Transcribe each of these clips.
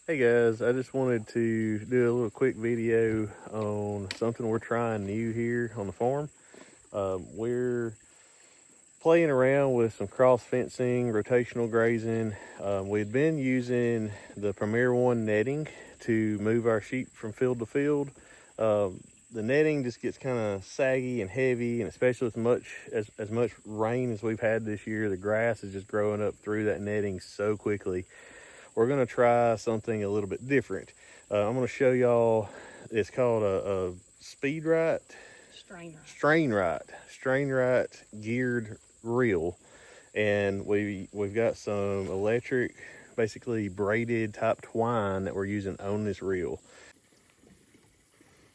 Hey guys, I just wanted to do a little quick video on something we're trying new here on the farm. We're playing around with some cross fencing, rotational grazing. We'd been using the Premier One netting to move our sheep from field to field. The netting just gets kind of saggy and heavy, and especially with as much rain as we've had this year, the grass is just growing up through that netting so quickly. We're going to try something a little bit different. I'm going to show y'all, it's called a Strainrite geared reel. And we've got some electric, basically braided type twine that we're using on this reel.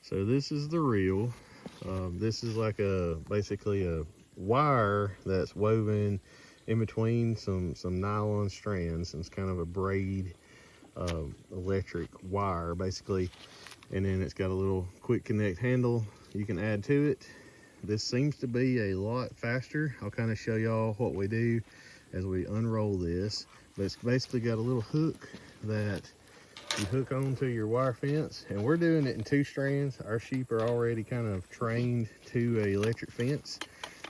So this is the reel. This is like basically a wire that's woven in between some nylon strands, and it's kind of a braid electric wire basically, and then it's got a little quick connect handle you can add to it. This seems to be a lot faster. I'll kind of show y'all what we do as we unroll this, but it's basically got a little hook that you hook onto your wire fence, and we're doing it in 2 strands. Our sheep are already kind of trained to an electric fence.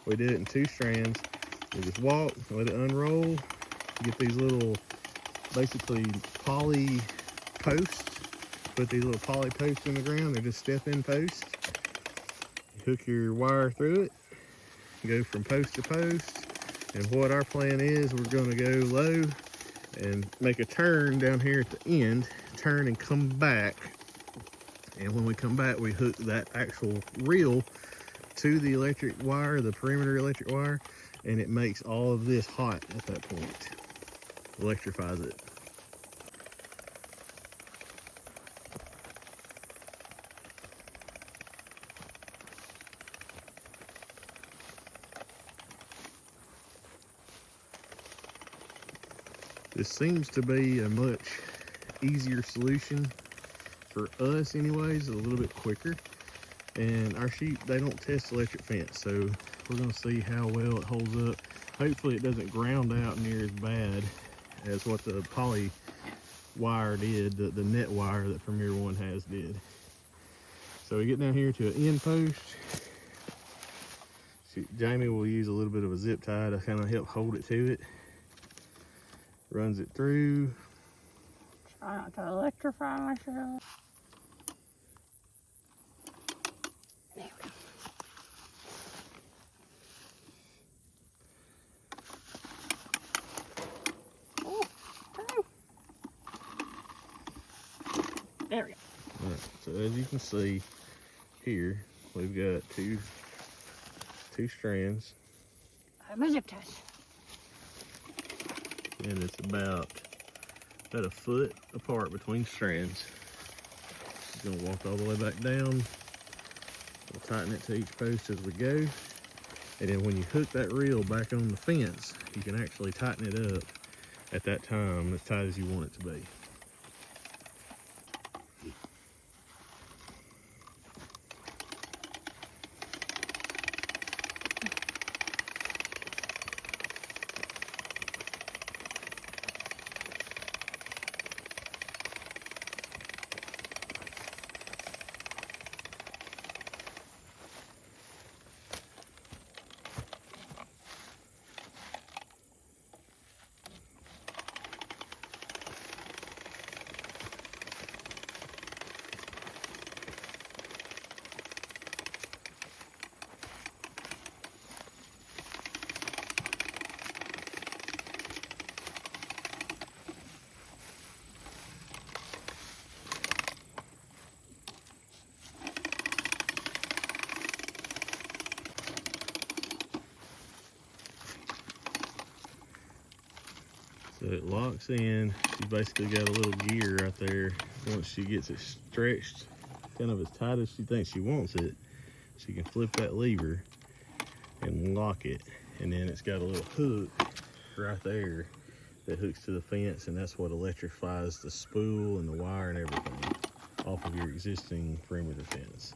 We did it in 2 strands. We just walk, let it unroll, get these little, basically poly posts. Put these little poly posts in the ground. They're just step-in posts. You hook your wire through it, go from post to post. And what our plan is, we're gonna go low and make a turn down here at the end, turn and come back. And when we come back, we hook that actual reel to the electric wire, the perimeter electric wire, and it makes all of this hot at that point, electrifies it. This seems to be a much easier solution for us anyways, a little bit quicker. And our sheep, they don't test electric fence, so we're gonna see how well it holds up. Hopefully it doesn't ground out near as bad as what the poly wire did, the net wire that Premier One has did. So we get down here to an end post. Jamie will use a little bit of a zip tie to kind of help hold it to it. Runs it through. Try not to electrify myself. There we go. Oh, okay. There we go. All right, so as you can see here, we've got two strands. I have my zip ties. And it's about a foot apart between strands. Just gonna walk all the way back down. We'll tighten it to each post as we go. And then when you hook that reel back on the fence, you can actually tighten it up at that time as tight as you want it to be. So it locks in. She's basically got a little gear right there. Once she gets it stretched kind of as tight as she thinks she wants it, she can flip that lever and lock it. And then it's got a little hook right there that hooks to the fence, and that's what electrifies the spool and the wire and everything off of your existing perimeter fence.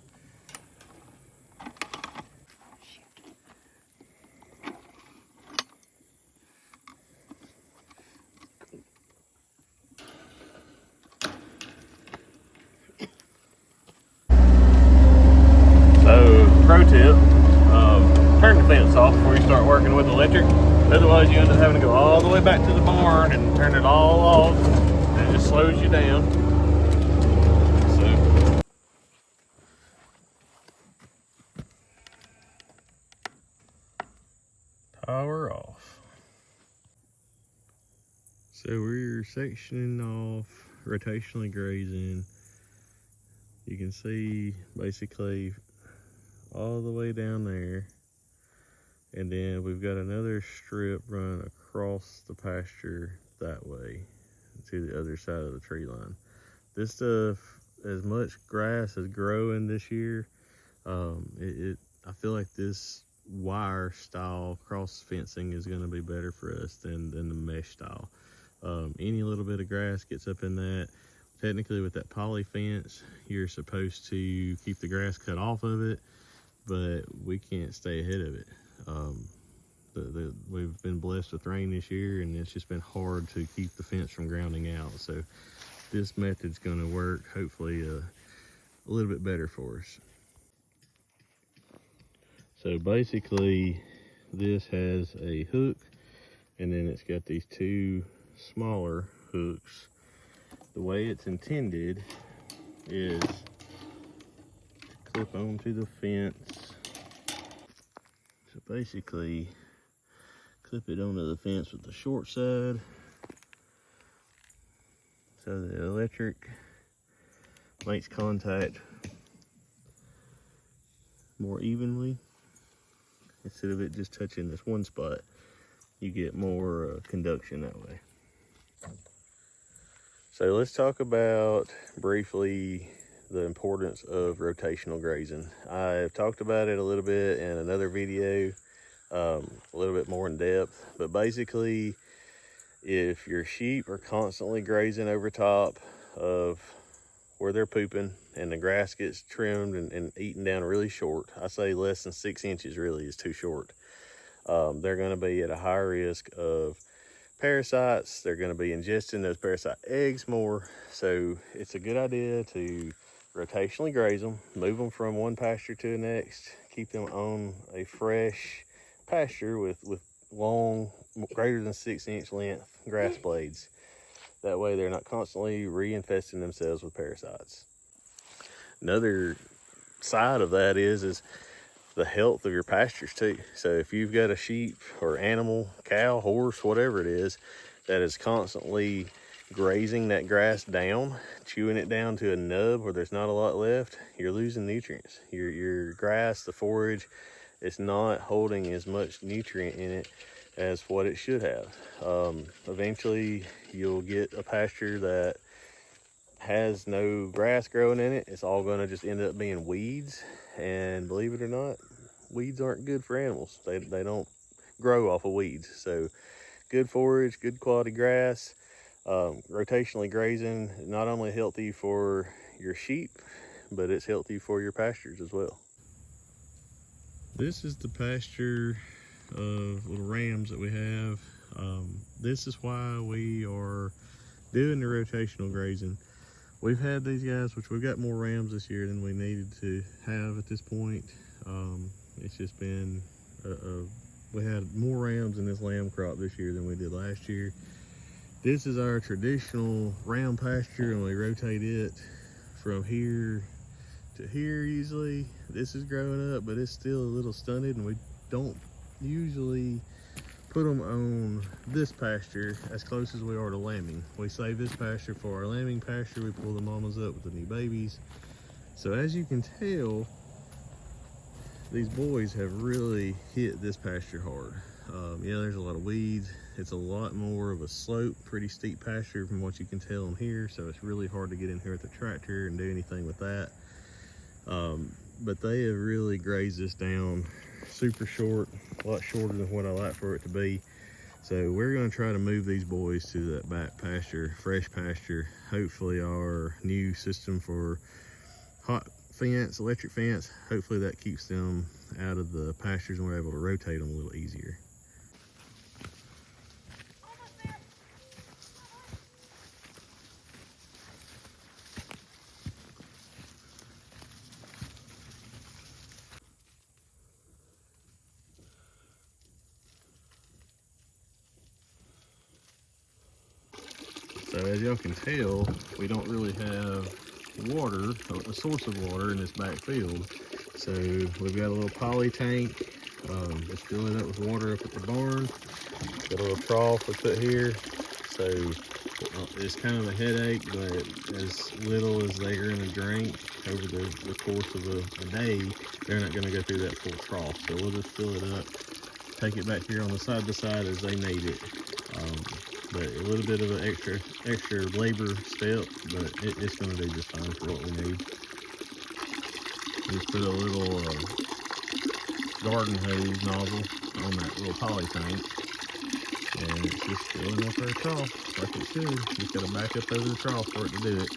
start working with electric. Otherwise, you end up having to go all the way back to the barn and turn it all off, and it just slows you down. So, power off. So we're sectioning off, rotationally grazing. You can see basically all the way down there, and then we've got another strip running across the pasture that way to the other side of the tree line. This stuff, as much grass is growing this year, I feel like this wire style cross fencing is going to be better for us than the mesh style. Any little bit of grass gets up in that. Technically, with that poly fence, you're supposed to keep the grass cut off of it, but we can't stay ahead of it. We've been blessed with rain this year, and it's just been hard to keep the fence from grounding out. So this method's going to work, hopefully, a little bit better for us. So basically, this has a hook, and then it's got these two smaller hooks. The way it's intended is to clip onto the fence. So basically, clip it onto the fence with the short side, so the electric makes contact more evenly. Instead of it just touching this one spot, you get more conduction that way. So let's talk about briefly the importance of rotational grazing. I've talked about it a little bit in another video, a little bit more in depth, but basically, if your sheep are constantly grazing over top of where they're pooping and the grass gets trimmed and eaten down really short, I say less than 6 inches really is too short, they're going to be at a higher risk of parasites. They're going to be ingesting those parasite eggs more. So it's a good idea to rotationally graze them, move them from one pasture to the next, keep them on a fresh pasture with long, greater than 6 inch length grass blades. That way they're not constantly reinfesting themselves with parasites. Another side of that is the health of your pastures too. So if you've got a sheep or animal, cow, horse, whatever it is, that is constantly grazing that grass down, chewing it down to a nub where there's not a lot left, you're losing nutrients. Your grass, the forage, it's not holding as much nutrient in it as what it should have. Eventually you'll get a pasture that has no grass growing in it. It's all going to just end up being weeds, and believe it or not, weeds aren't good for animals. They don't grow off of weeds. So good forage, good quality grass, rotationally grazing, not only healthy for your sheep, but it's healthy for your pastures as well. This is the pasture of little rams that we have. This is why we are doing the rotational grazing. We've had these guys, which we've got more rams this year than we needed to have at this point. It's just been, we had more rams in this lamb crop this year than we did last year. This is our traditional ram pasture, and we rotate it from here to here usually. This is growing up, but it's still a little stunted, and we don't usually put them on this pasture as close as we are to lambing. We save this pasture for our lambing pasture. We pull the mamas up with the new babies. So as you can tell, these boys have really hit this pasture hard. Yeah, there's a lot of weeds. It's a lot more of a slope, pretty steep pasture from what you can tell in here. So it's really hard to get in here with the tractor and do anything with that. But they have really grazed this down super short, a lot shorter than what I like for it to be. So we're going to try to move these boys to that back pasture, fresh pasture. Hopefully our new system for hot fence, electric fence, hopefully that keeps them out of the pastures and we're able to rotate them a little easier. So as y'all can tell, we don't really have water, a source of water in this back field. So we've got a little poly tank, just fill it up with water up at the barn. Got a little trough we put here. So it's kind of a headache, but as little as they're gonna drink over the course of a day, they're not gonna go through that full trough. So we'll just fill it up, take it back here on the side by side as they need it. But a little bit of an extra labor step, but it's going to do just fine for what we need. Just put a little garden hose nozzle on that little poly tank, and it's just filling up our trough like it should. Just got to back up over the trough for it to do it.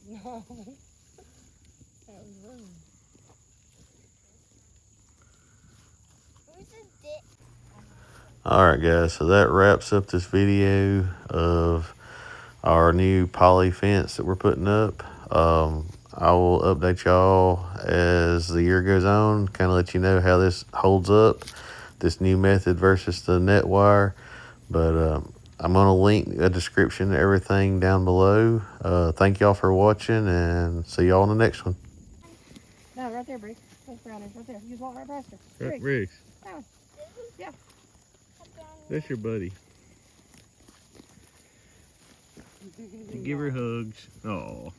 No. That was rude. Alright guys, so that wraps up this video of our new poly fence that we're putting up. I will update y'all as the year goes on, kind of let you know how this holds up, this new method versus the net wire. But I'm going to link a description to everything down below. Thank y'all for watching, and see y'all on the next one. No, right there, Briggs. Those brownies, right there. You just walk right past her. Right, Riggs. That one. Yeah. That's your buddy. Give her hugs. Oh.